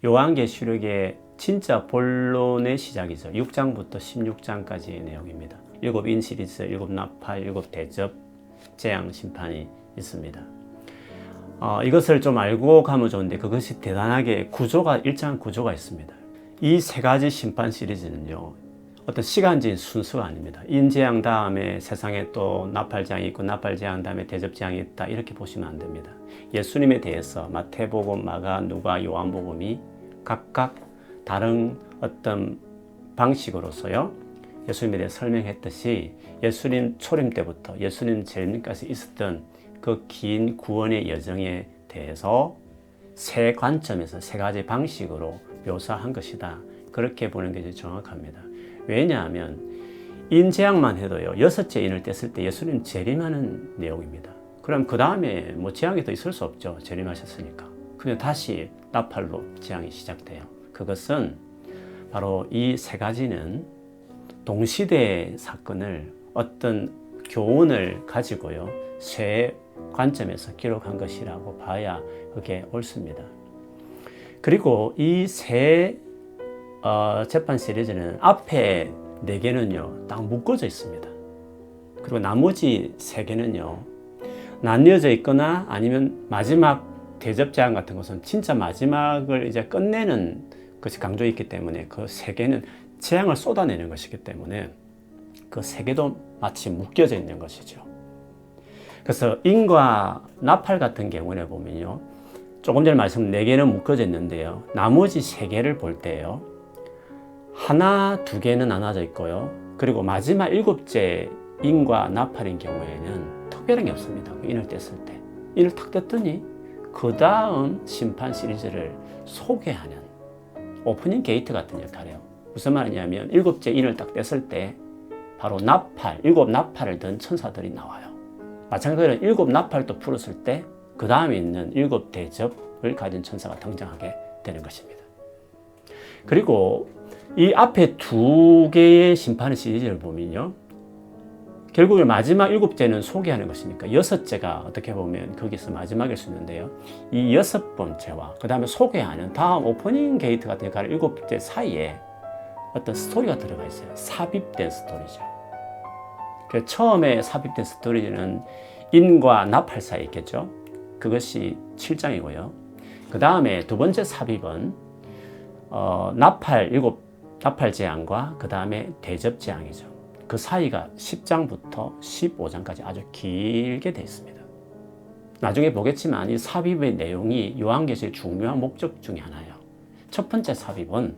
요한계시록의 진짜 본론의 시작이죠. 6장부터 16장까지의 내용입니다. 7인 시리즈, 7나팔, 7대접, 재앙, 심판이 있습니다. 이것을 좀 알고 가면 좋은데 그것이 대단하게 일정한 구조가 있습니다. 이 세 가지 심판 시리즈는요, 어떤 시간적인 순서가 아닙니다. 인재앙 다음에 세상에 또 나팔재앙이 있고 나팔재앙 다음에 대접재앙이 있다, 이렇게 보시면 안 됩니다. 예수님에 대해서 마태복음, 마가, 누가, 요한복음이 각각 다른 어떤 방식으로서요, 예수님에 대해 설명했듯이 예수님 초림 때부터 예수님 재림까지 있었던 그 긴 구원의 여정에 대해서 세 관점에서 세 가지 방식으로 묘사한 것이다, 그렇게 보는 게 정확합니다. 왜냐하면 인재앙만 해도요, 6째 인을 뗐을 때 예수님 재림하는 내용입니다. 그럼 그 다음에 뭐 재앙이 더 있을 수 없죠. 재림하셨으니까. 그냥 다시 나팔로 재앙이 시작돼요. 그것은 바로 이 세 가지는 동시대의 사건을 어떤 교훈을 가지고요, 세 관점에서 기록한 것이라고 봐야 그게 옳습니다. 그리고 이 세 재판 시리즈는 앞에 4개는요 딱 묶어져 있습니다. 그리고 나머지 3개는요 나뉘어져 있거나 아니면 마지막 대접재앙 같은 것은 진짜 마지막을 이제 끝내는 것이 강조해 있기 때문에 그 3개는 재앙을 쏟아내는 것이기 때문에 그 3개도 마치 묶여져 있는 것이죠. 그래서 인과 나팔 같은 경우에 보면요, 조금 전에 말씀 4개는 묶어져 있는데요, 나머지 3개를 볼 때요, 하나, 2개는 나눠져 있고요, 그리고 마지막 7째 인과 나팔인 경우에는 특별한 게 없습니다. 인을 뗐을 때 인을 탁 뗐더니 그 다음 심판 시리즈를 소개하는 오프닝 게이트 같은 역할이에요. 무슨 말이냐면 7째 인을 딱 뗐을 때 바로 나팔, 7나팔을 든 천사들이 나와요. 마찬가지로 7나팔도 풀었을 때 그 다음에 있는 7대접을 가진 천사가 등장하게 되는 것입니다. 그리고 이 앞에 2개의 심판의 시리즈를 보면요, 결국에 마지막 7째는 소개하는 것이니까 6째가 어떻게 보면 거기서 마지막일 수 있는데요, 이 6번째와 그 다음에 소개하는 다음 오프닝 게이트 같은 역할을 7째 사이에 어떤 스토리가 들어가 있어요. 삽입된 스토리죠. 처음에 삽입된 스토리는 인과 나팔 사이에 있겠죠. 그것이 7장이고요. 그 다음에 두 번째 삽입은 나팔 재앙과 그 다음에 대접 재앙이죠. 그 사이가 10장부터 15장까지 아주 길게 되어 있습니다. 나중에 보겠지만 이 삽입의 내용이 요한계시의 중요한 목적 중에 하나예요. 첫 번째 삽입은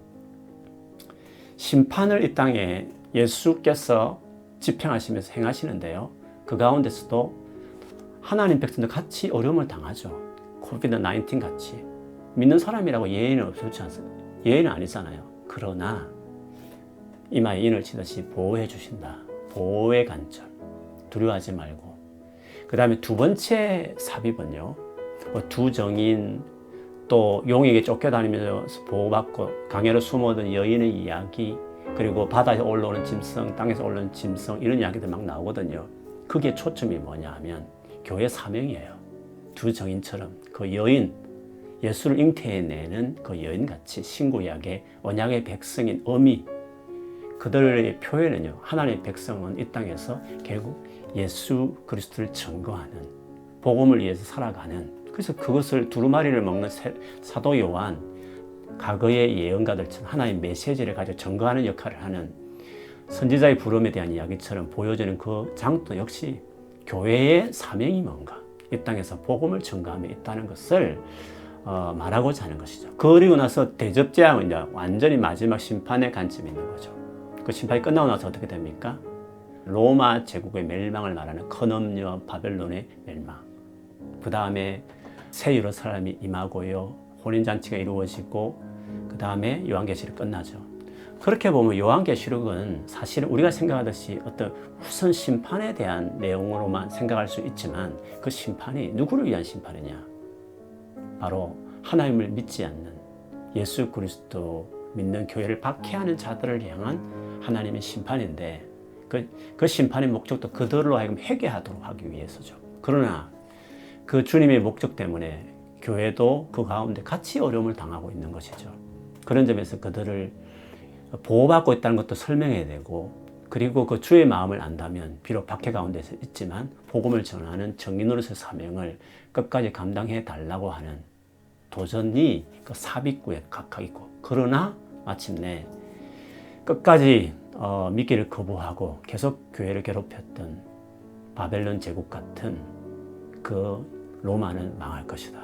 심판을 이 땅에 예수께서 집행하시면서 행하시는데요, 그 가운데서도 하나님 백성들 같이 어려움을 당하죠. 코비드-19 같이. 믿는 사람이라고 예외는 없지 않습니다. 예외는 아니잖아요. 그러나 이마에 인을 치듯이 보호해 주신다. 보호의 관점. 두려워하지 말고. 그 다음에 두 번째 삽입은요, 두 정인, 또 용에게 쫓겨다니면서 보호받고 강야로 숨어든 여인의 이야기, 그리고 바다에서 올라오는 짐승, 땅에서 올라오는 짐승, 이런 이야기들 막 나오거든요. 그게 초점이 뭐냐 하면 교회 사명이에요. 두 정인처럼 그 여인, 예수를 잉태해내는 그 여인같이 신구약의 언약의 백성인 어미, 그들의 표현은요, 하나님의 백성은 이 땅에서 결국 예수 그리스도를 증거하는, 복음을 위해서 살아가는, 그래서 그것을 두루마리를 먹는 사도 요한, 과거의 예언가들처럼 하나님의 메시지를 가지고 증거하는 역할을 하는 선지자의 부름에 대한 이야기처럼 보여지는 그 장도 역시 교회의 사명이 뭔가, 이 땅에서 복음을 증거하며 있다는 것을 말하고자 하는 것이죠. 그리고 나서 대접재앙은 이제 완전히 마지막 심판의 관점이 있는 거죠. 그 심판이 끝나고 나서 어떻게 됩니까? 로마 제국의 멸망을 말하는 커넘녀 바벨론의 멸망. 그 다음에 새 예루살렘이 임하고요, 혼인잔치가 이루어지고, 그 다음에 요한계시록이 끝나죠. 그렇게 보면 요한계시록은 사실은 우리가 생각하듯이 어떤 후선 심판에 대한 내용으로만 생각할 수 있지만 그 심판이 누구를 위한 심판이냐? 바로 하나님을 믿지 않는, 예수 그리스도 믿는 교회를 박해하는 자들을 향한 하나님의 심판인데, 그 심판의 목적도 그들로 하여금 회개하도록 하기 위해서죠. 그러나 그 주님의 목적 때문에 교회도 그 가운데 같이 어려움을 당하고 있는 것이죠. 그런 점에서 그들을 보호받고 있다는 것도 설명해야 되고, 그리고 그 주의 마음을 안다면 비록 박해 가운데서 있지만 복음을 전하는 정인으로서의 사명을 끝까지 감당해 달라고 하는 도전이 그 삽입구에 각각 있고, 그러나 마침내 끝까지 믿기를 거부하고 계속 교회를 괴롭혔던 바벨론 제국 같은 그 로마는 망할 것이다.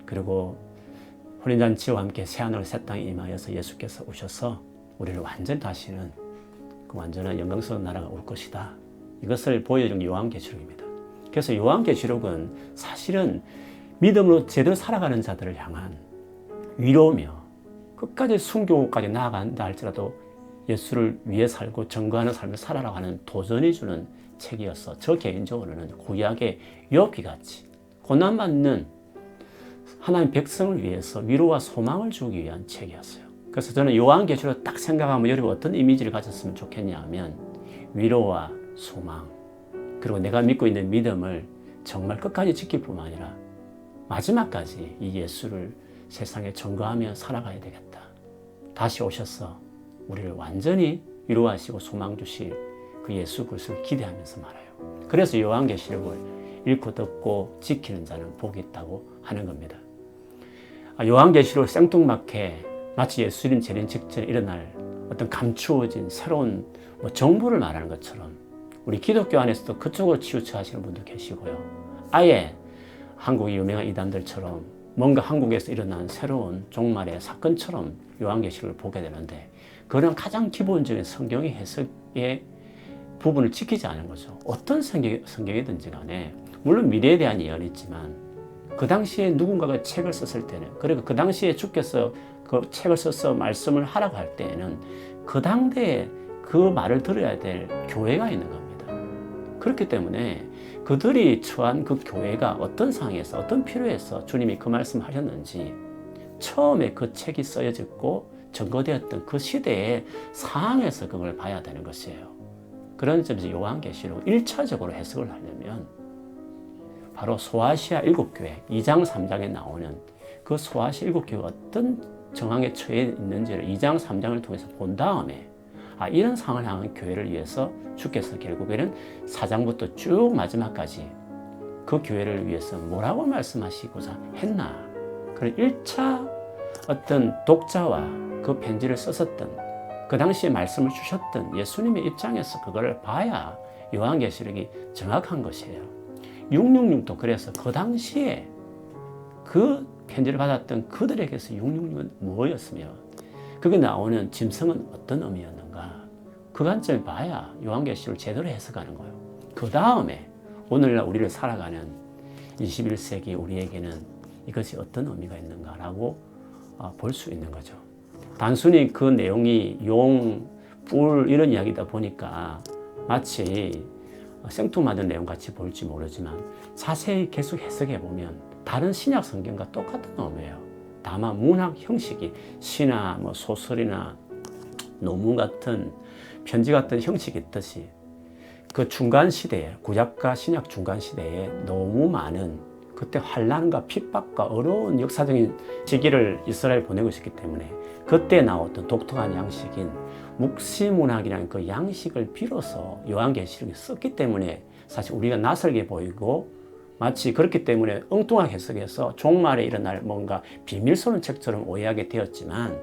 그리고 혼인잔치와 함께 새하늘 새 땅에 임하여서 예수께서 오셔서 우리를 완전 다시는 그 완전한 영광스러운 나라가 올 것이다. 이것을 보여준 요한계시록입니다. 그래서 요한계시록은 사실은 믿음으로 제대로 살아가는 자들을 향한 위로며 끝까지 순교까지 나아간다 할지라도 예수를 위해 살고 증거하는 삶을 살아라고 하는 도전이 주는 책이어서 저 개인적으로는 구약의 욥기같이 고난받는 하나님 백성을 위해서 위로와 소망을 주기 위한 책이었어요. 그래서 저는 요한계시록을 딱 생각하면 여러분 어떤 이미지를 가졌으면 좋겠냐 하면 위로와 소망, 그리고 내가 믿고 있는 믿음을 정말 끝까지 지킬 뿐만 아니라 마지막까지 이 예수를 세상에 전거하며 살아가야 되겠다. 다시 오셔서 우리를 완전히 위로하시고 소망 주실 그 예수 그리스도를 기대하면서 말아요. 그래서 요한계시록을 읽고 듣고 지키는 자는 복이 있다고 하는 겁니다. 요한계시록을 생뚱맞게 마치 예수님 재림 직전에 일어날 어떤 감추어진 새로운 정보를 말하는 것처럼 우리 기독교 안에서도 그쪽으로 치우쳐 하시는 분도 계시고요. 아예 한국의 유명한 이단들처럼 뭔가 한국에서 일어난 새로운 종말의 사건처럼 요한계시록을 보게 되는데, 그런 가장 기본적인 성경의 해석의 부분을 지키지 않은 거죠. 어떤 성경이든지 간에 물론 미래에 대한 예언이 있지만 그 당시에 누군가가 책을 썼을 때는, 그리고 그 당시에 주께서 그 책을 써서 말씀을 하라고 할 때에는 그 당대에 그 말을 들어야 될 교회가 있는 겁니다. 그렇기 때문에 그들이 처한 그 교회가 어떤 상황에서 어떤 필요에서 주님이 그 말씀을 하셨는지 처음에 그 책이 써여졌고 전거되었던 그 시대의 상황에서 그걸 봐야 되는 것이에요. 그런 점에서 요한계시록 1차적으로 해석을 하려면 바로 소아시아 7교회 2장 3장에 나오는 그 소아시아 7교회가 어떤 정황에 처해 있는지를 2장 3장을 통해서 본 다음에 이런 상황을 향한 교회를 위해서 주께서 결국에는 4장부터 쭉 마지막까지 그 교회를 위해서 뭐라고 말씀하시고자 했나. 그런 1차 어떤 독자와 그 편지를 썼었던 그 당시에 말씀을 주셨던 예수님의 입장에서 그걸 봐야 요한계시록이 정확한 것이에요. 666도 그래서 그 당시에 그 편지를 받았던 그들에게서 666은 뭐였으며 그게 나오는 짐승은 어떤 의미였는가, 그 관점을 봐야 요한계시록을 제대로 해석하는 거예요. 그 다음에 오늘날 우리를 살아가는 21세기 우리에게는 이것이 어떤 의미가 있는가라고 볼 수 있는 거죠. 단순히 그 내용이 용, 뿔 이런 이야기다 보니까 마치 생뚱맞은 내용 같이 보일지 모르지만 자세히 계속 해석해 보면 다른 신약 성경과 똑같은 의미예요. 다만 문학 형식이 시나 소설이나 논문 같은 편지 같은 형식이 있듯이 그 중간 시대에, 구약과 신약 중간 시대에 너무 많은 그때 환난과 핍박과 어려운 역사적인 시기를 이스라엘 보내고 있었기 때문에 그때 나왔던 독특한 양식인 묵시문학이라는 그 양식을 빌어서 요한계시록이 썼기 때문에 사실 우리가 낯설게 보이고 마치 그렇기 때문에 엉뚱하게 해석해서 종말에 일어날 뭔가 비밀스러운 책처럼 오해하게 되었지만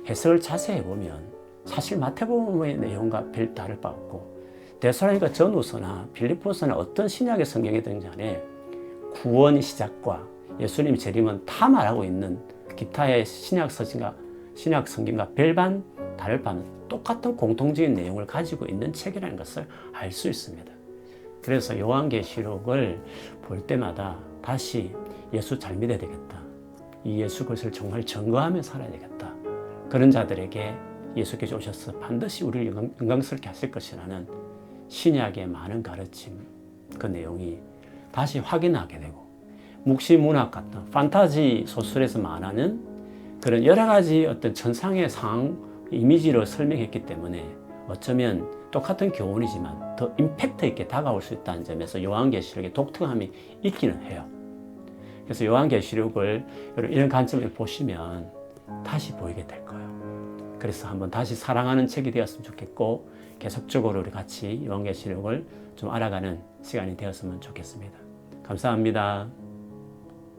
해석을 자세히 보면 사실 마태복음의 내용과 별 다를 바 없고 데살로니가 전후서나 빌립보서나 어떤 신약의 성경이든 간에 구원의 시작과 예수님의 재림은 다 말하고 있는 기타의 신약 성경과 별반 다를 바는 똑같은 공통적인 내용을 가지고 있는 책이라는 것을 알 수 있습니다. 그래서 요한계시록을 볼 때마다 다시 예수 잘 믿어야 되겠다. 이 예수 그리스도를 정말 증거하며 살아야 되겠다. 그런 자들에게 예수께서 오셔서 반드시 우리를 영광스럽게 하실 것이라는 신약의 많은 가르침, 그 내용이 다시 확인하게 되고 묵시문학 같은 판타지 소설에서 말하는 그런 여러 가지 어떤 천상의 상황 이미지로 설명했기 때문에 어쩌면 똑같은 교훈이지만 더 임팩트 있게 다가올 수 있다는 점에서 요한계시록의 독특함이 있기는 해요. 그래서 요한계시록을 이런 관점을 보시면 다시 보이게 될 거예요. 그래서 한번 다시 사랑하는 책이 되었으면 좋겠고 계속적으로 우리 같이 요한계시록을 좀 알아가는 시간이 되었으면 좋겠습니다. 감사합니다.